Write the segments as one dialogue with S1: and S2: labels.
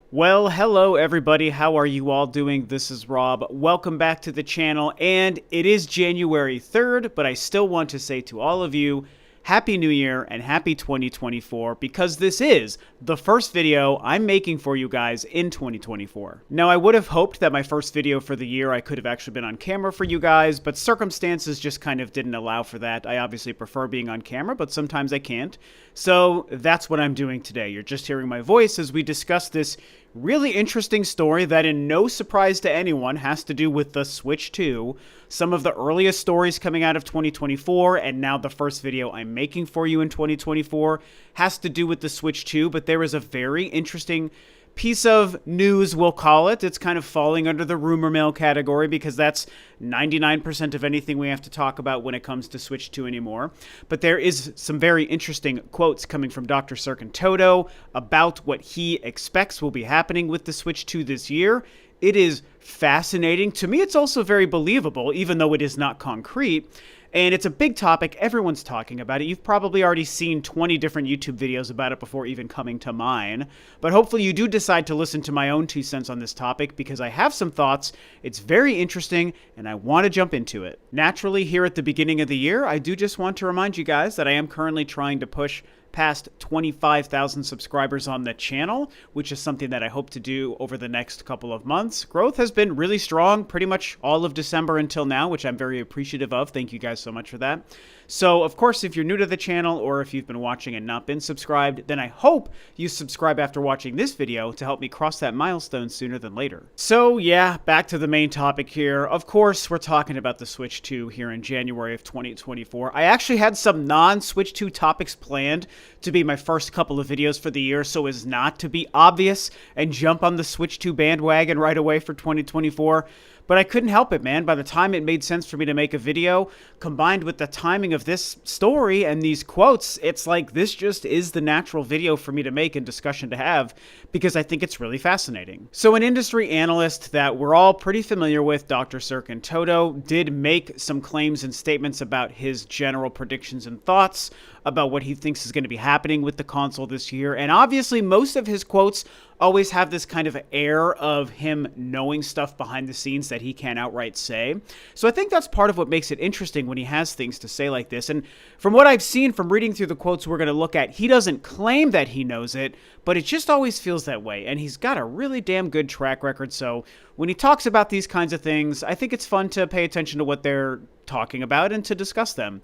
S1: Well, hello everybody. How are you all doing? This is Rob. Welcome back to the channel. And it is January 3rd, but I still want to say to all of you, Happy New Year and Happy 2024, because this is the first video I'm making for you guys in 2024. Now, I would have hoped that my first video for the year I could have actually been on camera for you guys, but circumstances just kind of didn't allow for that. I obviously prefer being on camera, but sometimes I can't. So that's what I'm doing today. You're just hearing my voice as we discuss this really interesting story that, in no surprise to anyone, has to do with the Switch 2, some of the earliest stories coming out of 2024, and now the first video I'm making for you in 2024 has to do with the Switch 2, but there is a very interesting piece of news, we'll call it. It's kind of falling under the rumor mill category because that's 99% of anything we have to talk about when it comes to Switch 2 anymore. But there is some very interesting quotes coming from Dr. Serkan Toto about what he expects will be happening with the Switch 2 this year. It is fascinating. To me, it's also very believable, even though it is not concrete. And it's a big topic. Everyone's talking about it. You've probably already seen 20 different YouTube videos about it before even coming to mine. But hopefully you do decide to listen to my own 2 cents on this topic because I have some thoughts. It's very interesting and I want to jump into it. Naturally, here at the beginning of the year, I do just want to remind you guys that I am currently trying to push past 25,000 subscribers on the channel, which is something that I hope to do over the next couple of months. Growth has been really strong pretty much all of December until now, which I'm very appreciative of. Thank you guys so much for that. So, of course, if you're new to the channel or if you've been watching and not been subscribed, then I hope you subscribe after watching this video to help me cross that milestone sooner than later. So, yeah, back to the main topic here. Of course, we're talking about the Switch 2 here in January of 2024. I actually had some non-Switch 2 topics planned to be my first couple of videos for the year so as not to be obvious and jump on the Switch 2 bandwagon right away for 2024. But I couldn't help it, man. By the time it made sense for me to make a video, combined with the timing of this story and these quotes, it's like this just is the natural video for me to make and discussion to have because I think it's really fascinating. So an industry analyst that we're all pretty familiar with, Dr. Serkan Toto, did make some claims and statements about his general predictions and thoughts about what he thinks is going to be happening with the console this year. And obviously, most of his quotes always have this kind of air of him knowing stuff behind the scenes that he can't outright say. So I think that's part of what makes it interesting when he has things to say like this. And from what I've seen from reading through the quotes we're going to look at, he doesn't claim that he knows it, but it just always feels that way. And he's got a really damn good track record. So when he talks about these kinds of things, I think it's fun to pay attention to what they're talking about and to discuss them.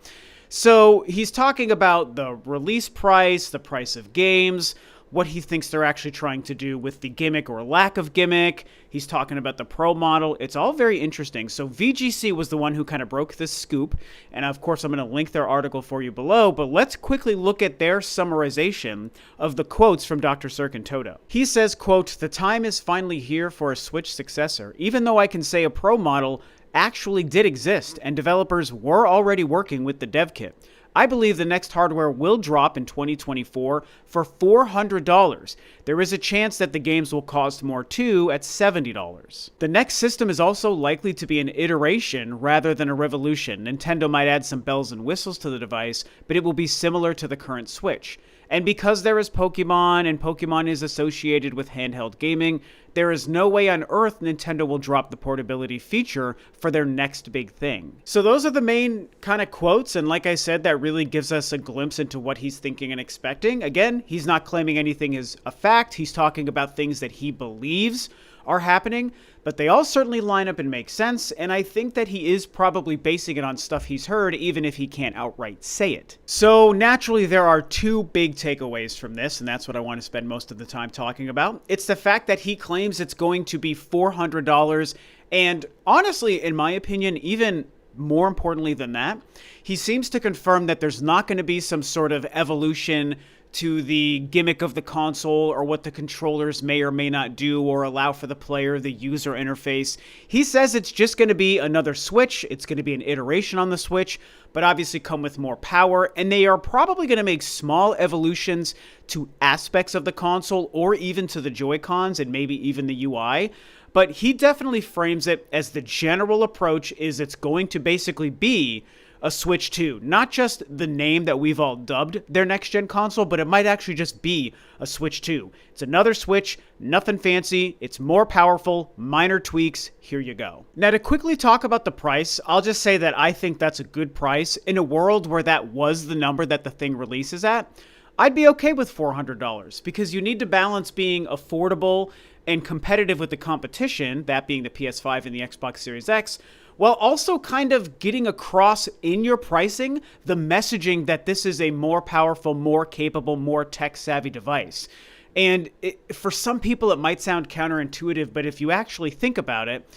S1: So he's talking about the release price, the price of games, what he thinks they're actually trying to do with the gimmick or lack of gimmick. He's talking about the Pro model. It's all very interesting. So VGC was the one who kind of broke this scoop. And of course, I'm going to link their article for you below. But let's quickly look at their summarization of the quotes from Dr. Serkan Toto. He says, quote, "The time is finally here for a Switch successor. Even though I can say a Pro model actually did exist and developers were already working with the dev kit. I believe the next hardware will drop in 2024 for $400. There is a chance that the games will cost more too at $70. The next system is also likely to be an iteration rather than a revolution. Nintendo might add some bells and whistles to the device, but it will be similar to the current Switch. And because there is Pokemon and Pokemon is associated with handheld gaming, there is no way on earth Nintendo will drop the portability feature for their next big thing." So those are the main kind of quotes, and like I said, that really gives us a glimpse into what he's thinking and expecting. Again, he's not claiming anything is a fact. He's talking about things that he believes are happening, but they all certainly line up and make sense, and I think that he is probably basing it on stuff he's heard, even if he can't outright say it. So naturally, there are 2 big takeaways from this, and that's what I want to spend most of the time talking about. It's the fact that he claims it's going to be $400, and honestly, in my opinion, even more importantly than that, he seems to confirm that there's not going to be some sort of evolution to the gimmick of the console or what the controllers may or may not do or allow for the player, the user interface. He says it's just going to be another Switch. It's going to be an iteration on the Switch, but obviously come with more power. And they are probably going to make small evolutions to aspects of the console or even to the Joy-Cons and maybe even the UI. But he definitely frames it as the general approach is it's going to basically be a Switch 2. Not just the name that we've all dubbed their next-gen console, but it might actually just be a Switch 2. It's another Switch, nothing fancy, it's more powerful, minor tweaks, here you go. Now to quickly talk about the price, I'll just say that I think that's a good price. In a world where that was the number that the thing releases at, I'd be okay with $400 because you need to balance being affordable and competitive with the competition, that being the PS5 and the Xbox Series X, while also kind of getting across in your pricing the messaging that this is a more powerful, more capable, more tech-savvy device. And for some people, it might sound counterintuitive, but if you actually think about it,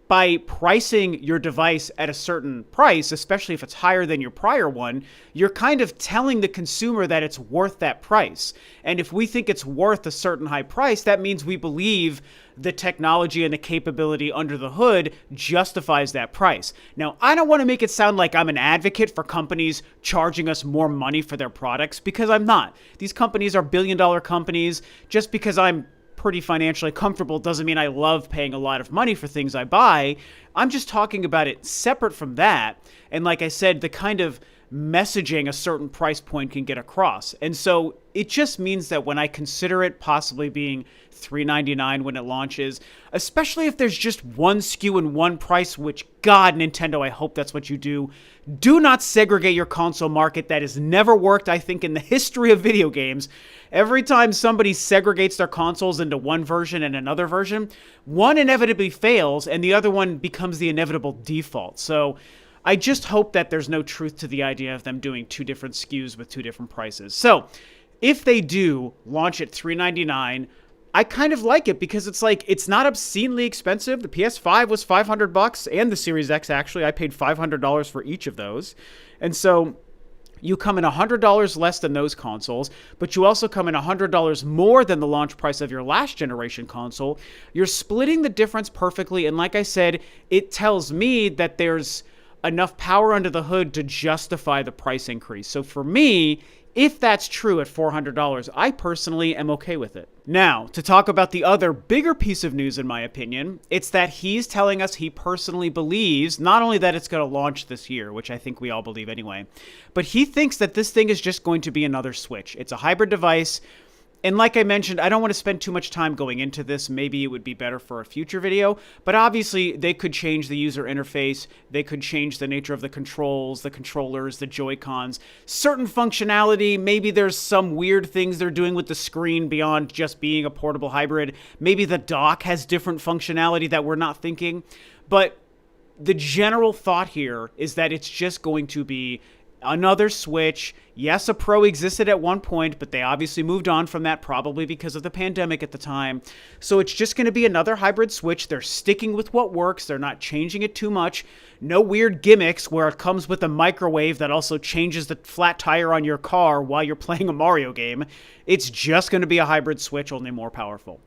S1: by pricing your device at a certain price, especially if it's higher than your prior one, you're kind of telling the consumer that it's worth that price. And if we think it's worth a certain high price, that means we believe the technology and the capability under the hood justifies that price. Now, I don't want to make it sound like I'm an advocate for companies charging us more money for their products, because I'm not. These companies are billion-dollar companies. Just because I'm pretty financially comfortable doesn't mean I love paying a lot of money for things I buy. I'm just talking about it separate from that. And like I said, the kind of messaging a certain price point can get across. And so it just means that when I consider it possibly being $399 when it launches, especially if there's just one SKU and one price, which, God, Nintendo, I hope that's what you do. Do not segregate your console market. That has never worked, I think, in the history of video games. Every time somebody segregates their consoles into one version and another version, one inevitably fails and the other one becomes the inevitable default. So I just hope that there's no truth to the idea of them doing two different SKUs with two different prices. So if they do launch at $399, I kind of like it because it's like, it's not obscenely expensive. The PS5 was $500 and the Series X, actually. I paid $500 for each of those. And so you come in $100 less than those consoles, but you also come in $100 more than the launch price of your last generation console. You're splitting the difference perfectly. And like I said, it tells me that there's enough power under the hood to justify the price increase. So for me, if that's true at $400, I personally am okay with it. Now, to talk about the other bigger piece of news, in my opinion, it's that he's telling us he personally believes not only that it's going to launch this year, which I think we all believe anyway, but he thinks that this thing is just going to be another Switch. It's a hybrid device. And like I mentioned, I don't want to spend too much time going into this. Maybe it would be better for a future video. But obviously, they could change the user interface. They could change the nature of the controls, the controllers, the Joy-Cons. Certain functionality. Maybe there's some weird things they're doing with the screen beyond just being a portable hybrid. Maybe the dock has different functionality that we're not thinking. But the general thought here is that it's just going to be another Switch. Yes, a Pro existed at one point, but they obviously moved on from that, probably because of the pandemic at the time. So it's just going to be another hybrid Switch. They're sticking with what works. They're not changing it too much. No weird gimmicks where it comes with a microwave that also changes the flat tire on your car while you're playing a Mario game. It's just going to be a hybrid Switch, only more powerful.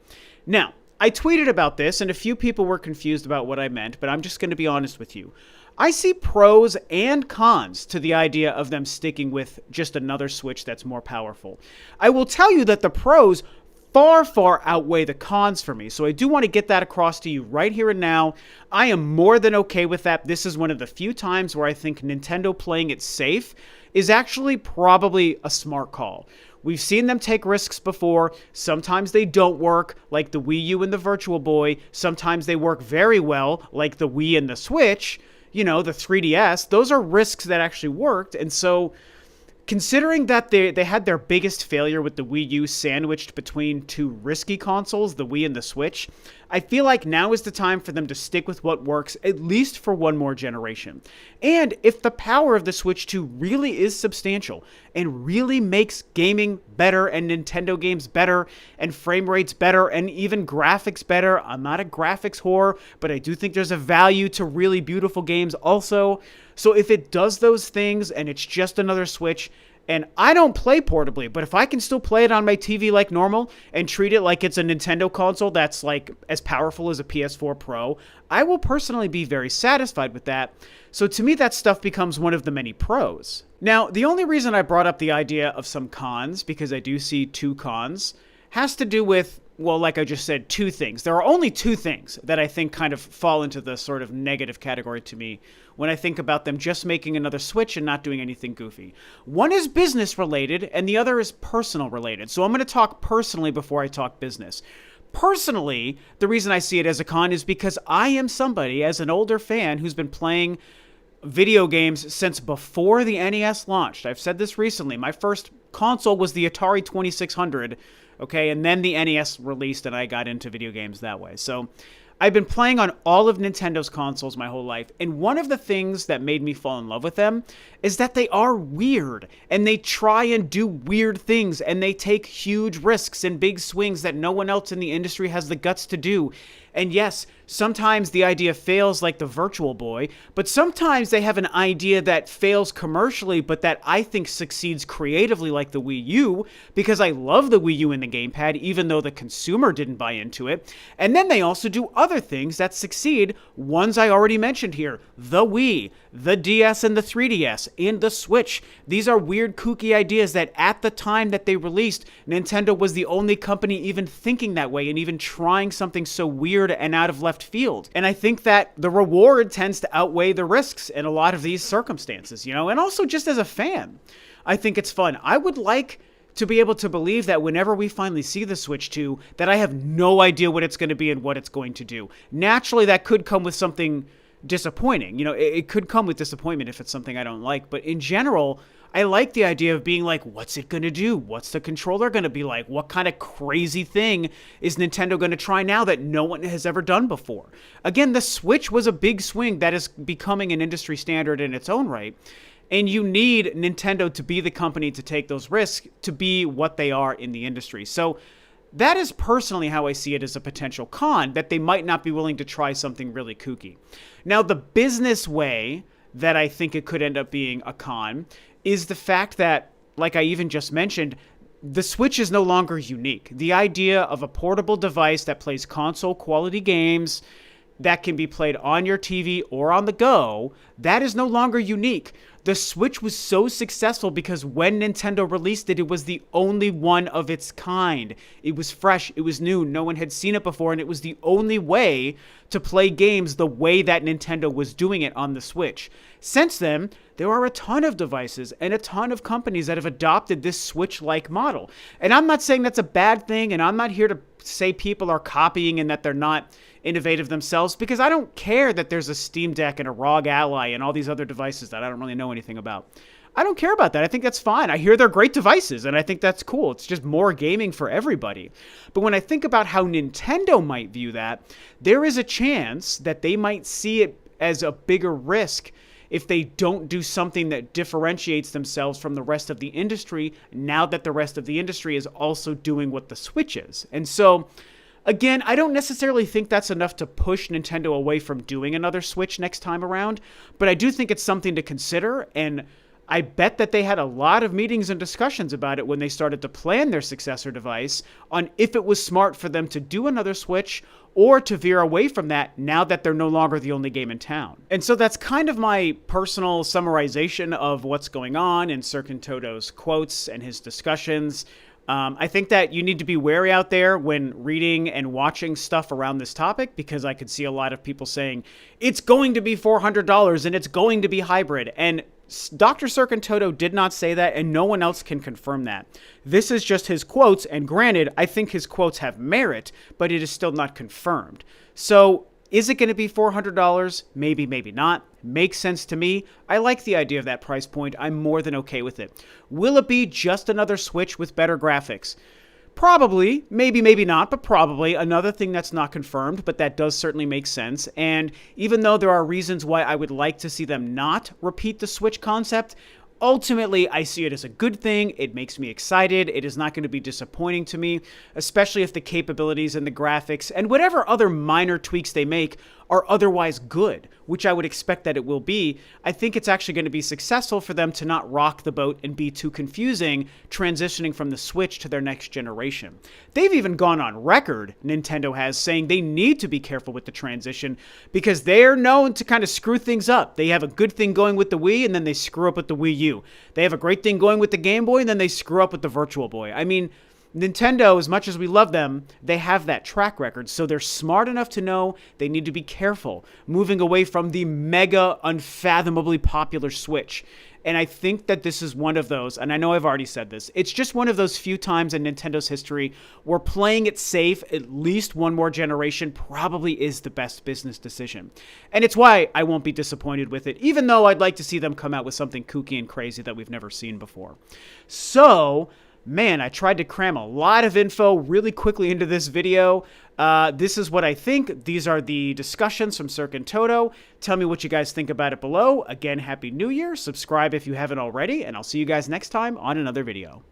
S1: Now, I tweeted about this, and a few people were confused about what I meant, but I'm just going to be honest with you. I see pros and cons to the idea of them sticking with just another Switch that's more powerful. I will tell you that the pros far, far outweigh the cons for me. So I do want to get that across to you right here and now. I am more than okay with that. This is one of the few times where I think Nintendo playing it safe is actually probably a smart call. We've seen them take risks before. Sometimes they don't work, like the Wii U and the Virtual Boy. Sometimes they work very well, like the Wii and the Switch. You know, the 3DS, those are risks that actually worked. And so considering that they had their biggest failure with the Wii U sandwiched between two risky consoles, the Wii and the Switch, I feel like now is the time for them to stick with what works, at least for one more generation. And if the power of the Switch 2 really is substantial and really makes gaming better and Nintendo games better and frame rates better and even graphics better, I'm not a graphics whore, but I do think there's a value to really beautiful games also. So if it does those things and it's just another Switch, and I don't play portably, but if I can still play it on my TV like normal and treat it like it's a Nintendo console that's like as powerful as a PS4 Pro, I will personally be very satisfied with that. So to me, that stuff becomes one of the many pros. Now, the only reason I brought up the idea of some cons, because I do see two cons, has to do with well, like I just said, two things. There are only two things that I think kind of fall into the sort of negative category to me when I think about them just making another Switch and not doing anything goofy. One is business related and the other is personal related. So I'm going to talk personally before I talk business. Personally, the reason I see it as a con is because I am somebody, as an older fan, who's been playing video games since before the NES launched. I've said this recently. My first console was the Atari 2600, okay, and then the NES released and I got into video games that way. So I've been playing on all of Nintendo's consoles my whole life, and one of the things that made me fall in love with them is that they are weird, and they try and do weird things, and they take huge risks and big swings that no one else in the industry has the guts to do. And yes, sometimes the idea fails like the Virtual Boy, but sometimes they have an idea that fails commercially, but that I think succeeds creatively like the Wii U, because I love the Wii U and the gamepad, even though the consumer didn't buy into it. And then they also do other things that succeed, ones I already mentioned here, the Wii, the DS and the 3DS, and the Switch. These are weird, kooky ideas that at the time that they released, Nintendo was the only company even thinking that way and even trying something so weird and out of left field. And I think that the reward tends to outweigh the risks in a lot of these circumstances, you know, and also just as a fan, I think it's fun. I would like to be able to believe that whenever we finally see the Switch 2, that I have no idea what it's going to be and what it's going to do. Naturally, that could come with something disappointing. You know, it could come with disappointment if it's something I don't like. But in general, I like the idea of being like, what's it going to do? What's the controller going to be like? What kind of crazy thing is Nintendo going to try now that no one has ever done before? Again, the Switch was a big swing that is becoming an industry standard in its own right. And you need Nintendo to be the company to take those risks, to be what they are in the industry. So that is personally how I see it as a potential con, that they might not be willing to try something really kooky. Now, the business way that I think it could end up being a con is the fact that, like I even just mentioned, the Switch is no longer unique. The idea of a portable device that plays console quality games that can be played on your TV or on the go, that is no longer unique. The Switch was so successful because when Nintendo released it, it was the only one of its kind. It was fresh, it was new, no one had seen it before, and it was the only way to play games the way that Nintendo was doing it on the Switch. Since then, there are a ton of devices and a ton of companies that have adopted this Switch-like model. And I'm not saying that's a bad thing, and I'm not here to say people are copying and that they're not innovative themselves, because I don't care that there's a Steam Deck and a ROG Ally and all these other devices that I don't really know anything about. I don't care about that. I think that's fine. I hear they're great devices, and I think that's cool. It's just more gaming for everybody. But when I think about how Nintendo might view that, there is a chance that they might see it as a bigger risk if they don't do something that differentiates themselves from the rest of the industry, now that the rest of the industry is also doing what the Switch is. And so, again, I don't necessarily think that's enough to push Nintendo away from doing another Switch next time around, but I do think it's something to consider, and I bet that they had a lot of meetings and discussions about it when they started to plan their successor device on if it was smart for them to do another Switch or to veer away from that now that they're no longer the only game in town. And so that's kind of my personal summarization of what's going on in Serkan Toto's quotes and his discussions. I think that you need to be wary out there when reading and watching stuff around this topic, because I could see a lot of people saying it's going to be $400 and it's going to be hybrid. And Dr. Serkan Toto did not say that, and no one else can confirm that. This is just his quotes, and granted, I think his quotes have merit, but it is still not confirmed. So, is it going to be $400? Maybe, maybe not. Makes sense to me. I like the idea of that price point. I'm more than okay with it. Will it be just another Switch with better graphics? Probably, maybe, maybe not, but probably. Another thing that's not confirmed, but that does certainly make sense. And even though there are reasons why I would like to see them not repeat the Switch concept, ultimately, I see it as a good thing. It makes me excited. It is not going to be disappointing to me, especially if the capabilities and the graphics and whatever other minor tweaks they make are otherwise good, which I would expect that it will be. I think it's actually going to be successful for them to not rock the boat and be too confusing transitioning from the Switch to their next generation. They've even gone on record, Nintendo has, saying they need to be careful with the transition because they're known to kind of screw things up. They have a good thing going with the Wii, and then they screw up with the Wii U. They have a great thing going with the Game Boy, and then they screw up with the Virtual Boy. I mean, Nintendo, as much as we love them, they have that track record, so they're smart enough to know they need to be careful, moving away from the mega, unfathomably popular Switch. And I think that this is one of those, and I know I've already said this, it's just one of those few times in Nintendo's history where playing it safe at least one more generation probably is the best business decision. And it's why I won't be disappointed with it, even though I'd like to see them come out with something kooky and crazy that we've never seen before. So, man, I tried to cram a lot of info really quickly into this video. This is what I think. These are the discussions from Serkan Toto. Tell me what you guys think about it below. Again, Happy New Year. Subscribe if you haven't already, and I'll see you guys next time on another video.